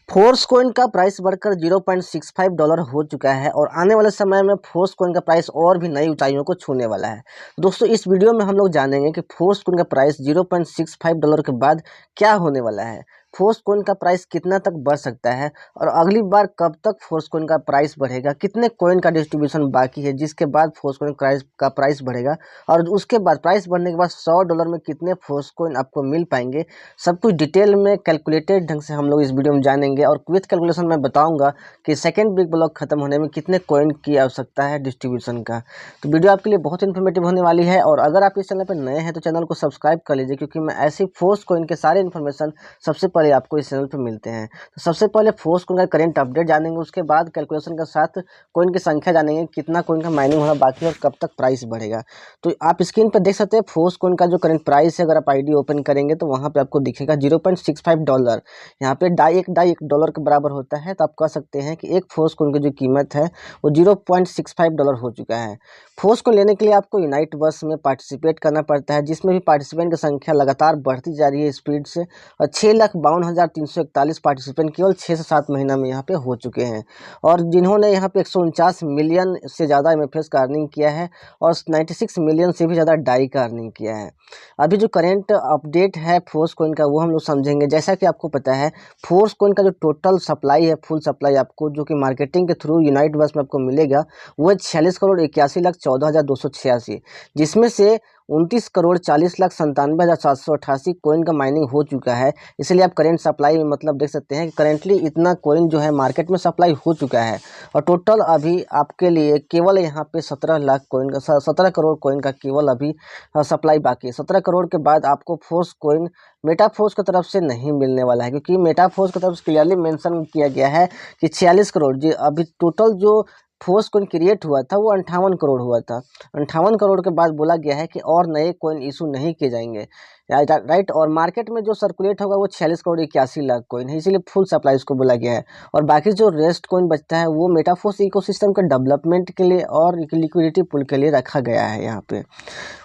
Force coin का price बढ़कर $0.65 हो चुका है और आने वाले समय में फोर्स कॉइन का प्राइस और भी नई ऊंचाइयों को छूने वाला है। दोस्तों, इस वीडियो में हम लोग जानेंगे कि फोर्स कॉइन का प्राइस $0.65 के बाद क्या होने वाला है, फोर्स कॉइन का प्राइस कितना तक बढ़ सकता है और अगली बार कब तक फोर्स कॉइन का प्राइस बढ़ेगा, कितने कॉइन का डिस्ट्रीब्यूशन बाकी है जिसके बाद फोर्स कॉइन का प्राइस बढ़ेगा और उसके बाद प्राइस बढ़ने के बाद $100 में कितने फोर्स कॉइन आपको मिल पाएंगे। सब कुछ डिटेल में कैलकुलेटेड ढंग से हम लोग इस वीडियो में जानेंगे और विथ कैलकुलेशन मैं बताऊंगा कि सेकेंड बिग ब्लॉक खत्म होने में कितने कॉइन की आवश्यकता है डिस्ट्रीब्यूशन का। तो वीडियो आपके लिए बहुत इन्फॉर्मेटिव होने वाली है और अगर आप इस चैनल पर नए हैं तो चैनल को सब्सक्राइब कर लीजिए, क्योंकि मैं ऐसी फोर्स कॉइन के सारे इन्फॉर्मेशन सबसे पहले आपको इस चैनल पर मिलते हैं। तो सबसे पहले फोर्स कॉइन का करेंट अपडेट जानेंगे, उसके बाद कैलकुलेशन के साथ कॉइन की संख्या जानेंगे, कितना कॉइन का माइनिंग होना बाकी है और कब तक प्राइस बढ़ेगा। तो आप स्क्रीन पर देख सकते हैं फोर्स कॉइन का जो करंट प्राइस है। अगर आप आईडी ओपन करेंगे तो वहाँ पे आपको दिखेगा $0.65। यहाँ पे एक डाई $1 के बराबर होता है। तो आप कह सकते हैं कि एक फोर्स कॉइन की जो कीमत है वो $0.65 हो चुका है। फोर्स को लेने के लिए आपको यूनाइट बस में पार्टिसिपेट करना पड़ता है, जिसमें भी पार्टिसिपेंट की संख्या लगातार बढ़ती जा रही है स्पीड से और 6,52,341 पार्टिसिपेंट केवल 6 से 7 महीना में यहाँ पे हो चुके हैं और जिन्होंने यहाँ पे 149 मिलियन से ज़्यादा MFS का अर्निंग किया है और 96 मिलियन से भी ज़्यादा डाई का अर्निंग किया है। अभी जो करेंट अपडेट है फोर्स कॉइन का वो हम लोग समझेंगे। जैसा कि आपको पता है फोर्स कॉइन का जो टोटल सप्लाई है, फुल सप्लाई आपको जो कि मार्केटिंग के थ्रू यूनाइट बस में आपको मिलेगा वो 46,81,14,286, जिसमें से 29,40,97,788 कॉइन का माइनिंग हो चुका है। इसलिए आप करेंट सप्लाई में मतलब देख सकते हैं कि करेंटली इतना कॉइन जो है मार्केट में सप्लाई हो चुका है और टोटल अभी आपके लिए केवल यहाँ पे 17 लाख कॉइन का 17 करोड़ कॉइन का केवल अभी सप्लाई बाकी है। 17 करोड़ के बाद आपको फोर्स कॉइन मेटाफोर्स की तरफ से नहीं मिलने वाला है, क्योंकि मेटाफोर्स की तरफ से क्लियरली मेंशन किया गया है कि 46 करोड़ जी अभी टोटल जो फोर्स कॉइन क्रिएट हुआ था वो 58 करोड़ हुआ था। 58 करोड़ के बाद बोला गया है कि और नए कॉइन इशू नहीं किए जाएंगे, राइट। और मार्केट में जो सर्कुलेट होगा वो 46,81,00,000 कॉइन है, इसीलिए फुल सप्लाई इसको बोला गया है। और बाकी जो रेस्ट कॉइन बचता है वो मेटाफोर्स इकोसिस्टम के डेवलपमेंट के लिए और लिक्विडिटी पुल के लिए रखा गया है। यहाँ पे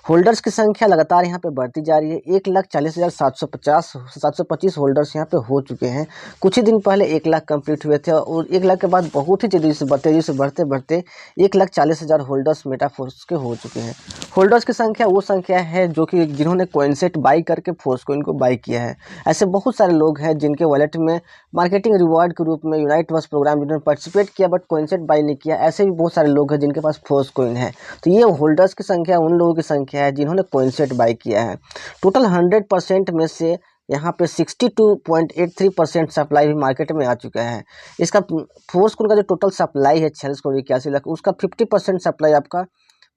होल्डर्स की संख्या लगातार यहाँ पे बढ़ती जा रही है। 1,40,725 होल्डर्स यहाँ पे हो चुके हैं। कुछ ही दिन पहले 1 लाख कंप्लीट हुए थे और 1 लाख के बाद बहुत ही तेजी से बढ़ते बढ़ते 1,40,000 होल्डर्स मेटाफोर्स के हो चुके हैं। होल्डर्स की संख्या वो संख्या है जो कि जिन्होंने कॉइनसेट बाई करके फोर्स कॉइन को बाई किया है। ऐसे बहुत सारे लोग हैं जिनके वॉलेट में मार्केटिंग रिवॉर्ड के रूप में यूनाइट बस प्रोग्राम जिन्होंने पार्टिसिपेट किया बट कॉइनसेट बाई नहीं किया। ऐसे भी बहुत सारे लोग हैं जिनके पास फोर्स कॉइन है। तो ये होल्डर्स की संख्या उन लोगों की संख्या है जिन्होंने कॉइनसेट बाई किया है। टोटल 100% में से यहाँ पे 62.83% सप्लाई भी मार्केट में आ चुका है। इसका फोर्स कॉइन का जो टोटल सप्लाई है 46,81,00,000, उसका 50% सप्लाई आपका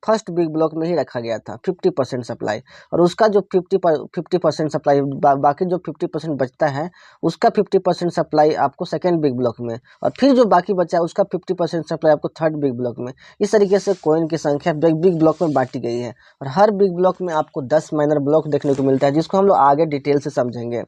फर्स्ट बिग ब्लॉक में ही रखा गया था, 50% सप्लाई। और उसका जो 50% सप्लाई बाकी जो 50% बचता है उसका 50% सप्लाई आपको सेकेंड बिग ब्लॉक में, और फिर जो बाकी बचा है उसका 50% सप्लाई आपको थर्ड बिग ब्लॉक में। इस तरीके से कॉइन की संख्या बिग ब्लॉक में बांटी गई है और हर बिग ब्लॉक में आपको 10 माइनर ब्लॉक देखने को मिलता है, जिसको हम लोग आगे डिटेल से समझेंगे।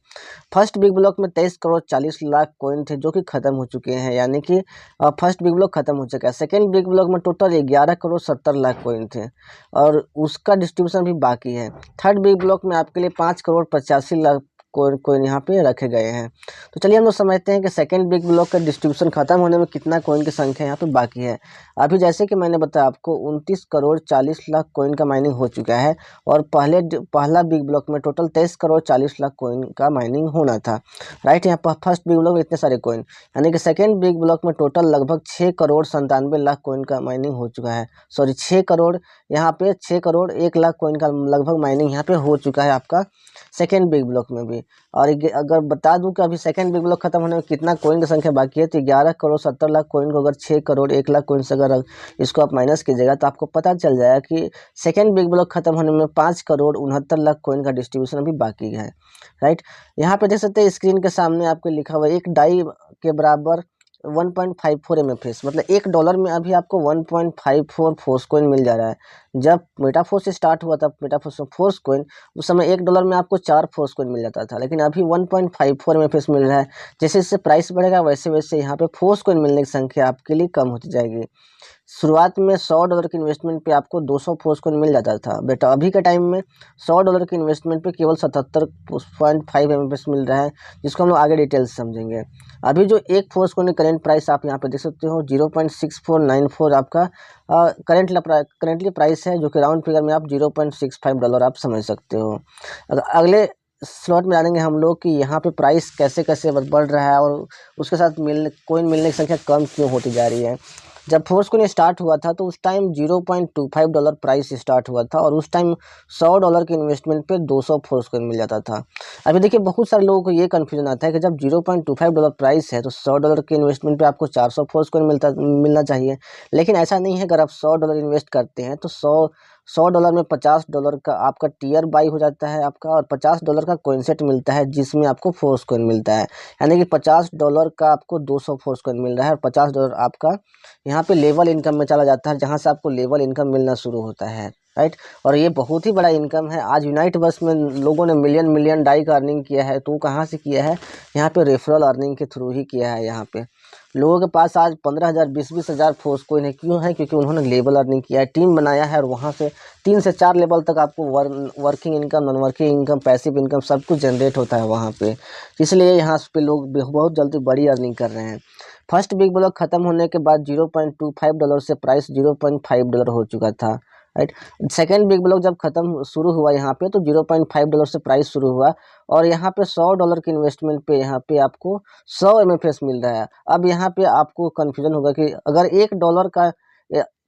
फर्स्ट बिग ब्लॉक में 23,40,00,000 कॉइन थे जो कि खत्म हो चुके हैं, यानी कि फर्स्ट बिग ब्लॉक खत्म हो चुका है। सेकेंड बिग ब्लॉक में टोटल 11,70,00,000 कॉइन थे और उसका डिस्ट्रीब्यूशन भी बाकी है। थर्ड बिग ब्लॉक में आपके लिए 5,85,00,000 कॉइन यहाँ पे रखे गए हैं। तो चलिए हम लोग समझते हैं कि सेकेंड बिग ब्लॉक का डिस्ट्रीब्यूशन खत्म होने में कितना कॉइन की संख्या यहाँ पे बाकी है। अभी जैसे कि मैंने बताया आपको 29,40,00,000 कॉइन का माइनिंग हो चुका है और पहला बिग ब्लॉक में टोटल 23,40,00,000 कॉइन का माइनिंग होना था, राइट। यहाँ पर फर्स्ट बिग ब्लॉक में इतने सारे कॉइन, यानी कि सेकेंड बिग ब्लॉक में टोटल लगभग 6,97,00,000 कॉइन का माइनिंग हो चुका है। सॉरी 6 करोड़, यहाँ पे 6 करोड़ 1 लाख कॉइन का लगभग माइनिंग यहाँ पे हो चुका है आपका सेकेंड बिग ब्लॉक में भी। और अगर बता दूं कि अभी सेकेंड बिग ब्लॉक खत्म होने में कितना कॉइन की संख्या बाकी है, तो 11,70,00,000 कॉइन को अगर 6 करोड़ 1 लाख कॉइन से अगर इसको आप माइनस कीजिएगा तो आपको पता चल जाएगा कि सेकेंड बिग ब्लॉक खत्म होने में 5,69,00,000 कॉइन का डिस्ट्रीब्यूशन अभी बाकी है, राइट। यहाँ पे देख सकते हैं स्क्रीन के सामने आपको लिखा हुआ है एक डाई के बराबर 1.54 MFS, मतलब $1 में अभी आपको 1.54 फोर्स कॉइन मिल जा रहा है। जब मेटाफोर्स से स्टार्ट हुआ था मेटाफोर्स फोर्स कॉइन, उस समय $1 में आपको 4 फोर्स कॉइन मिल जाता था, लेकिन अभी 1.54 MFS मिल रहा है। जैसे जैसे प्राइस बढ़ेगा वैसे वैसे यहाँ पे फोर्स कॉइन मिलने की संख्या आपके लिए कम होती जाएगी। शुरुआत में $100 की इन्वेस्टमेंट पे आपको 200 फोर्स कॉइन मिल जाता था, बट अभी के टाइम में $100 की इन्वेस्टमेंट पे केवल 77.5 एमएफएस मिल रहा है, जिसको हम लोग आगे डिटेल से समझेंगे। अभी जो एक फोर्स कॉइन करेंट प्राइस आप यहाँ पे देख सकते हो 0.6494 आपका करेंटली प्राइस है, जो कि राउंड फिगर में आप $0.65 आप समझ सकते हो। अगले स्लॉट में जानेंगे हम लोग कि यहाँ पे प्राइस कैसे कैसे बढ़ रहा है और उसके साथ कोइन मिलने की संख्या कम क्यों होती जा रही है। जब फोर्स कॉइन स्टार्ट हुआ था तो उस टाइम $0.25 प्राइस स्टार्ट हुआ था और उस टाइम $100 की इन्वेस्टमेंट पे 200 फोर्स कॉइन मिल जाता था। अभी देखिए बहुत सारे लोगों को ये कन्फ्यूजन आता है कि जब $0.25 प्राइस है तो $100 के इन्वेस्टमेंट पे आपको 400 फोर्स कॉइन मिलना चाहिए, लेकिन ऐसा नहीं है। अगर आप $100 इन्वेस्ट करते हैं तो $100 में $50 का आपका टीयर बाई हो जाता है आपका, और $50 का कॉइन सेट मिलता है जिसमें आपको फोर्स कॉइन मिलता है। यानी कि $50 का आपको 200 फोर्स कॉइन मिल रहा है और $50 आपका यहाँ पे लेवल इनकम में चला जाता है, जहाँ से आपको लेवल इनकम मिलना शुरू होता है, राइट। और ये बहुत ही बड़ा इनकम है। आज यूनाइट वर्स में लोगों ने मिलियन डाई का अर्निंग किया है, तो कहाँ से किया है? यहाँ पे रेफरल अर्निंग के थ्रू ही किया है। यहाँ पे लोगों के पास आज 15,000 20-20 हज़ार फोर्स कॉइन है। क्यों है? क्योंकि उन्होंने लेवल अर्निंग किया है, टीम बनाया है, और वहाँ से 3 से 4 लेवल तक आपको working income, non working income, passive income सब कुछ जनरेट होता है वहाँ पे। इसलिए यहाँ पे लोग बहुत जल्दी बड़ी अर्निंग कर रहे हैं। फर्स्ट बिग ब्लॉक खत्म होने के बाद $0.25 से प्राइस $0.5 हो चुका था, राइट। सेकेंड बिग ब्लॉक जब खत्म शुरू हुआ यहाँ पे तो $0.5 से प्राइस शुरू हुआ, और यहाँ पे $100 की इन्वेस्टमेंट पे यहाँ पे आपको 100 एमएफएस मिल रहा है। अब यहाँ पे आपको कन्फ्यूजन होगा कि अगर $1 का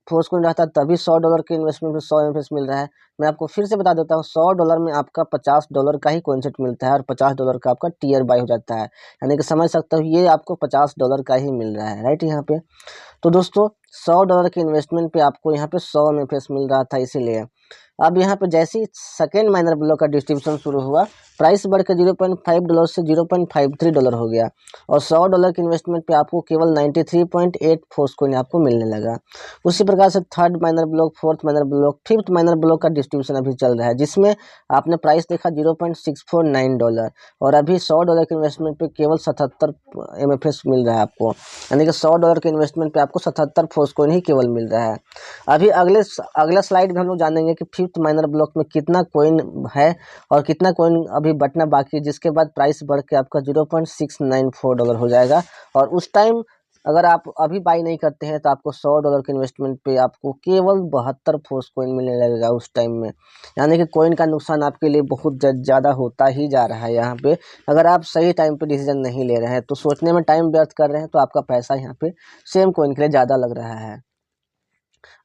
फोर्स कॉइन रहता तभी $100 के इन्वेस्टमेंट में 100 एमएफएस मिल रहा है। मैं आपको फिर से बता देता हूँ, $100 में आपका $50 का ही कॉइन सेट मिलता है और $50 का आपका टीयर बाई हो जाता है। यानी कि समझ सकता हूँ ये आपको $50 का ही मिल रहा है, राइट। यहाँ पे तो दोस्तों $100 की इन्वेस्टमेंट पे आपको यहाँ पे 100 एमएफएस मिल रहा था, इसीलिए अब यहाँ पे जैसे ही सेकेंड माइनर ब्लॉक का डिस्ट्रीब्यूशन शुरू हुआ, प्राइस बढ़ के $0.5 से $0.53 हो गया, और $100 की इन्वेस्टमेंट पे आपको केवल 93.8 फोर्स कॉइन आपको मिलने लगा। उसी प्रकार से third minor block, fourth minor block, fifth minor block का डिस्ट्रीब्यूशन अभी चल रहा है, जिसमें आपने प्राइस देखा $0.649, और अभी $100 की इन्वेस्टमेंट पे केवल 77 एमएफएस मिल रहा है आपको। यानी कि $100 के इन्वेस्टमेंट पे आपको 77 फोर्स कॉइन ही केवल मिल रहा है। अभी अगला स्लाइड में हम लोग जानेंगे कि फिफ्थ माइनर ब्लॉक में कितना कॉइन है और कितना कॉइन अभी बटना बाकी है, जिसके बाद प्राइस बढ़ के आपका $0.694 हो जाएगा। और उस टाइम अगर आप अभी बाई नहीं करते हैं तो आपको $100 के इन्वेस्टमेंट पे आपको केवल 72 फोर्स कॉइन मिलने लगेगा उस टाइम में। यानी कि कॉइन का नुकसान आपके लिए बहुत ज़्यादा होता ही जा रहा है यहाँ पे। अगर आप सही टाइम पे डिसीजन नहीं ले रहे हैं तो सोचने में टाइम व्यर्थ कर रहे हैं, तो आपका पैसा यहाँ पे सेम कॉइन के लिए ज़्यादा लग रहा है।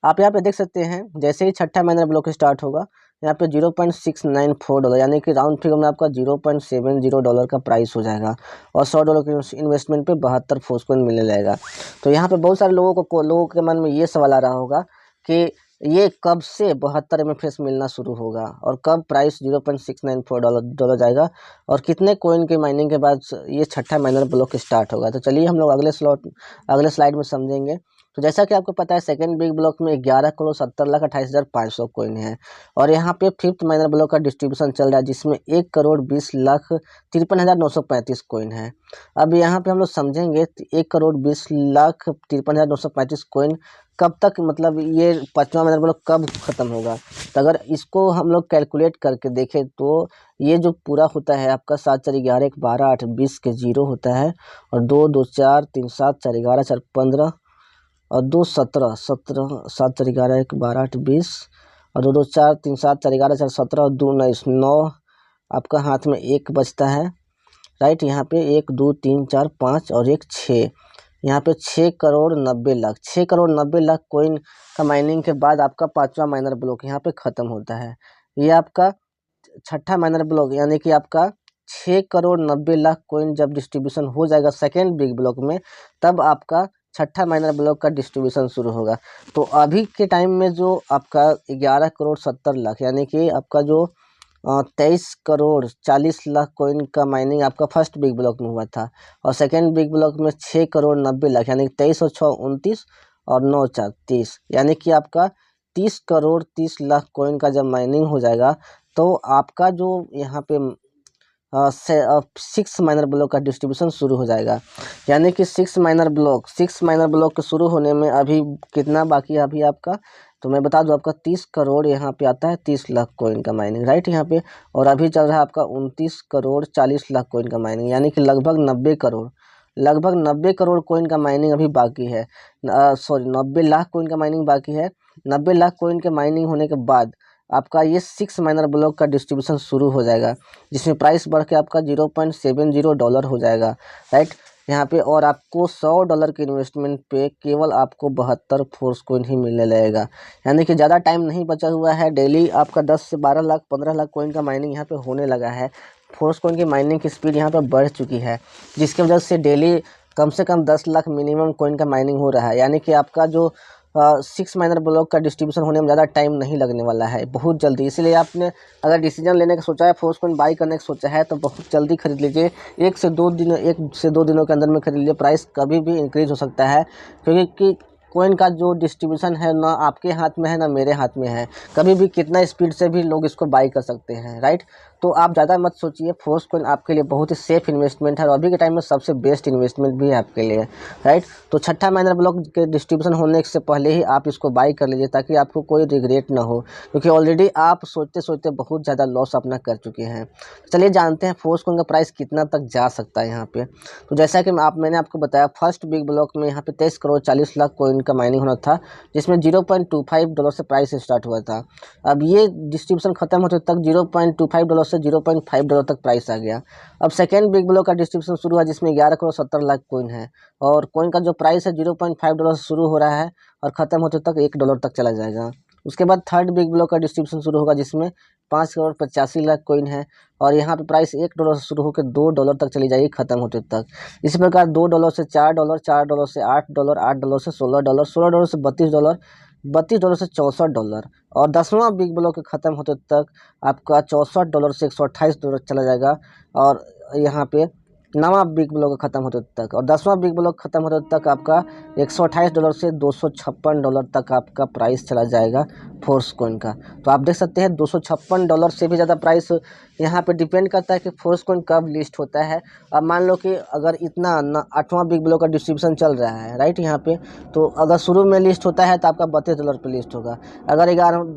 आप यहाँ पे देख सकते हैं जैसे ही छठा माइनर ब्लॉक स्टार्ट होगा, यहाँ पे $0.694 यानी कि राउंड फिगर में आपका $0.70 का प्राइस हो जाएगा, और $100 की इन्वेस्टमेंट पे 72 फोर्स कॉइन मिलने लगेगा। तो यहाँ पे बहुत सारे लोगों के मन में ये सवाल आ रहा होगा कि ये कब से 72 एमएफएस मिलना शुरू होगा और कब प्राइस $0.694 जाएगा, और कितने कॉइन के माइनिंग के बाद ये छठा माइनर ब्लॉक स्टार्ट होगा। तो चलिए हम लोग अगले स्लाइड में समझेंगे। तो जैसा कि आपको पता है सेकंड बिग ब्लॉक में 11,70,28,500 कॉइन है, और यहाँ पे फिफ्थ माइनर ब्लॉक का डिस्ट्रीब्यूशन चल रहा है, जिसमें 1,20,53,935 कॉइन है। अब यहाँ पे हम लोग समझेंगे 1,20,53,935 कॉइन कब तक, मतलब ये पांचवा माइनर ब्लॉक कब खत्म होगा। तो अगर इसको हम लोग कैलकुलेट करके देखें तो ये जो पूरा होता है आपका 7 4 11 1 12 8 20 के 0 होता है, और 2 2 4 3 7 4 11 4 15 और 2 17 17 7 4 11 1 12 8 20 और 2 2 4 3 7 4 11 4 17 और 2 19 9 आपका हाथ में एक बचता है, राइट। यहाँ पे 1 2 3 4 5 और 1 6, यहाँ पे 6,90,00,000 6,90,00,000 कॉइन का माइनिंग के बाद आपका पांचवा माइनर ब्लॉक यहाँ पे ख़त्म होता है। ये आपका छठा माइनर ब्लॉक, यानी कि आपका 6,90,00,000 कॉइन जब डिस्ट्रीब्यूशन हो जाएगा सेकेंड बिग ब्लॉक में, तब आपका छठा माइनर ब्लॉक का डिस्ट्रीब्यूशन शुरू होगा। तो अभी के टाइम में जो आपका 11,70,00,000 यानी कि आपका जो 23,40,00,000 कॉइन का माइनिंग आपका फर्स्ट बिग ब्लॉक में हुआ था, और सेकेंड बिग ब्लॉक में 6,90,00,000 यानी कि 23 और 6 29 और 9 4 30, यानी कि आपका 30,30,00,000 कॉइन का जब माइनिंग हो जाएगा तो आपका जो यहाँ पे सिक्स माइनर ब्लॉक का डिस्ट्रीब्यूशन शुरू हो जाएगा। यानी कि सिक्स माइनर ब्लॉक के शुरू होने में अभी कितना बाकी है अभी आपका, तो मैं बता दूं आपका 30 करोड़ यहाँ पे आता है, 30 लाख कॉइन का माइनिंग, राइट यहाँ पे। और अभी चल रहा है आपका 29 करोड़ 40 लाख कॉइन का माइनिंग, यानी कि लगभग 90 करोड़ कॉइन का माइनिंग अभी बाकी है। सॉरी 90 लाख कॉइन का माइनिंग बाकी है। 90 लाख कॉइन के माइनिंग होने के बाद आपका ये सिक्स माइनर ब्लॉक का डिस्ट्रीब्यूशन शुरू हो जाएगा, जिसमें प्राइस बढ़ के आपका $0.70 हो जाएगा, राइट यहाँ पे। और आपको $100 के इन्वेस्टमेंट पे केवल आपको 72 फोर्स कॉइन ही मिलने लगेगा। यानी कि ज़्यादा टाइम नहीं बचा हुआ है। डेली आपका 10 से 12 लाख 15 लाख कॉइन का माइनिंग यहाँ पे होने लगा है। फोर्स कॉइन की माइनिंग की स्पीड यहाँ पर बढ़ चुकी है, जिसकी वजह से डेली कम से कम 10 लाख मिनिमम कॉइन का माइनिंग हो रहा है। यानी कि आपका जो सिक्स माइनर ब्लॉक का डिस्ट्रीब्यूशन होने में ज़्यादा टाइम नहीं लगने वाला है, बहुत जल्दी। इसलिए आपने अगर डिसीजन लेने का सोचा है, फोर्स कॉइन बाई करने का सोचा है, तो बहुत जल्दी खरीद लीजिए। 1 से 2 दिनों के अंदर में खरीद लीजिए। प्राइस कभी भी इंक्रीज हो सकता है, क्योंकि कॉइन का जो डिस्ट्रीब्यूशन है ना आपके हाथ में है ना मेरे हाथ में है। कभी भी कितना स्पीड से भी लोग इसको बाई कर सकते हैं, राइट। तो आप ज़्यादा मत सोचिए। फोर्स कॉइन आपके लिए बहुत ही सेफ इन्वेस्टमेंट है और अभी के टाइम में सबसे बेस्ट इन्वेस्टमेंट भी है आपके लिए, राइट। तो छठा माइनर ब्लॉक के डिस्ट्रीब्यूशन होने से पहले ही आप इसको बाई कर लीजिए, ताकि आपको कोई रिग्रेट ना हो, क्योंकि ऑलरेडी आप सोचते सोचते बहुत ज़्यादा लॉस अपना कर चुके हैं। चलिए जानते हैं फोर्स कॉइन का प्राइस कितना तक जा सकता है यहाँ पे। तो जैसा कि मैंने आपको बताया, फर्स्ट बिग ब्लॉक में यहाँ पे 23 करोड़ 40 लाख कॉइन का माइनिंग होना था, जिसमें $0.25 से प्राइस स्टार्ट हुआ था। अब ये डिस्ट्रीब्यूशन खत्म होते तक $0.25 से $0.5 तक प्राइस आ गया। अब सेकेंड बिग ब्लॉक का डिस्ट्रीब्यूशन शुरू हुआ, जिसमें 11 करोड़ 70 लाख कॉइन है, और कॉइन का जो प्राइस है $0.5 से शुरू हो रहा है और ख़त्म होते तक $1 तक चला जाएगा। उसके बाद थर्ड बिग ब्लॉक का डिस्ट्रीब्यूशन शुरू होगा, जिसमें 5 करोड़ 85 लाख कॉइन है, और यहाँ पे प्राइस $1 से शुरू होकर $2 तक चली जाएगी ख़त्म होते तक। इसी प्रकार $2 से $4, $4 से $8, $8 से $16, $16 से $32, $32 से $64, और 10वां बिग ब्लॉक ख़त्म होते तक आपका $64 से $128 चला जाएगा। और यहाँ पे 9वां बिग ब्लॉक ख़त्म होते तक, और 10वां बिग ब्लॉक ख़त्म होते तक आपका $128 से $256 तक आपका प्राइस चला जाएगा फोर्स कॉइन का। तो आप देख सकते हैं $256 से भी ज़्यादा प्राइस यहाँ पे डिपेंड करता है कि फोर्स कॉइन कब लिस्ट होता है। अब मान लो कि अगर इतना 8वां बिग ब्लॉक का डिस्ट्रीब्यूशन चल रहा है, राइट यहाँ पे, तो अगर शुरू में लिस्ट होता है तो आपका $32 पे लिस्ट होगा। अगर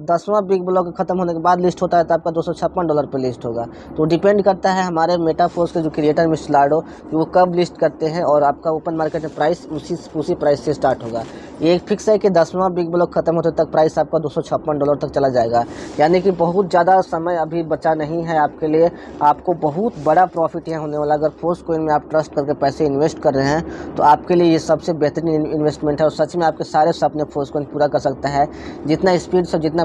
10वां बिग ब्लॉक ख़त्म होने के बाद लिस्ट होता है तो आपका $256 पे लिस्ट होगा। तो डिपेंड करता है हमारे मेटाफोर्स के जो क्रिएटर मिस्टर लाडो, वो कब लिस्ट करते हैं, और आपका ओपन मार्केट में प्राइस उसी प्राइस से स्टार्ट होगा। ये फिक्स है कि 10वां बिग ब्लॉक खत्म होते तक प्राइस आपका $256 तक चला जाएगा। यानी कि बहुत ज़्यादा समय अभी बचा नहीं है आपके लिए। आपको बहुत बड़ा प्रॉफिट यहाँ होने वाला। अगर फोर्स कॉइन में आप ट्रस्ट करके पैसे इन्वेस्ट कर रहे हैं, तो आपके लिए ये सबसे बेहतरीन इन्वेस्टमेंट है, और सच में आपके सारे सपने फोर्स कॉइन पूरा कर सकता है। जितना स्पीड से जितना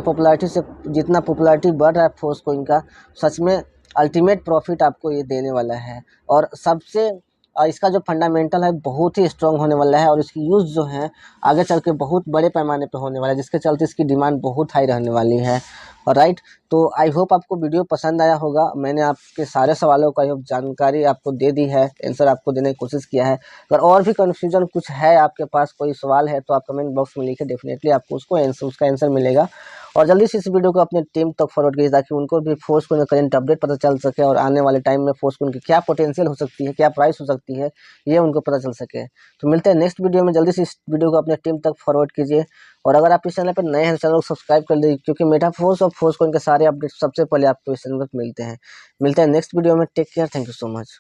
पॉपुलैरिटी बढ़ रहा है फोर्स कॉइन का, सच में अल्टीमेट प्रॉफिट आपको ये देने वाला है। और सबसे इसका जो फंडामेंटल है बहुत ही स्ट्रॉन्ग होने वाला है, और इसकी यूज़ जो है आगे चल के बहुत बड़े पैमाने पे होने वाला है, जिसके चलते इसकी डिमांड बहुत हाई रहने वाली है। और राइट, तो आई होप आपको वीडियो पसंद आया होगा। मैंने आपके सारे सवालों का जानकारी आपको दे दी है, आंसर आपको देने की कोशिश किया है। अगर और भी कन्फ्यूजन कुछ है, आपके पास कोई सवाल है, तो आप कमेंट बॉक्स में लिखे, डेफिनेटली आपको उसका आंसर मिलेगा। और जल्दी से इस वीडियो को अपने टीम तक फॉरवर्ड कीजिए, ताकि उनको भी फोर्स कॉइन का करंट अपडेट पता चल सके, और आने वाले टाइम में फोर्स कॉइन की क्या पोटेंशियल हो सकती है, क्या प्राइस हो सकती है, ये उनको पता चल सके। तो मिलते हैं नेक्स्ट वीडियो में। जल्दी से इस वीडियो को अपने टीम तक फॉरवर्ड कीजिए, और अगर आप इस चैनल पर नए हैं, चैनल को सब्सक्राइब कर लीजिए, क्योंकि मेटाफोर्स और फोर्स कॉइन के सारे अपडेट सबसे पहले आपको इस चैनल पर मिलते हैं। मिलते हैं नेक्स्ट वीडियो में। Take care, thank you so much.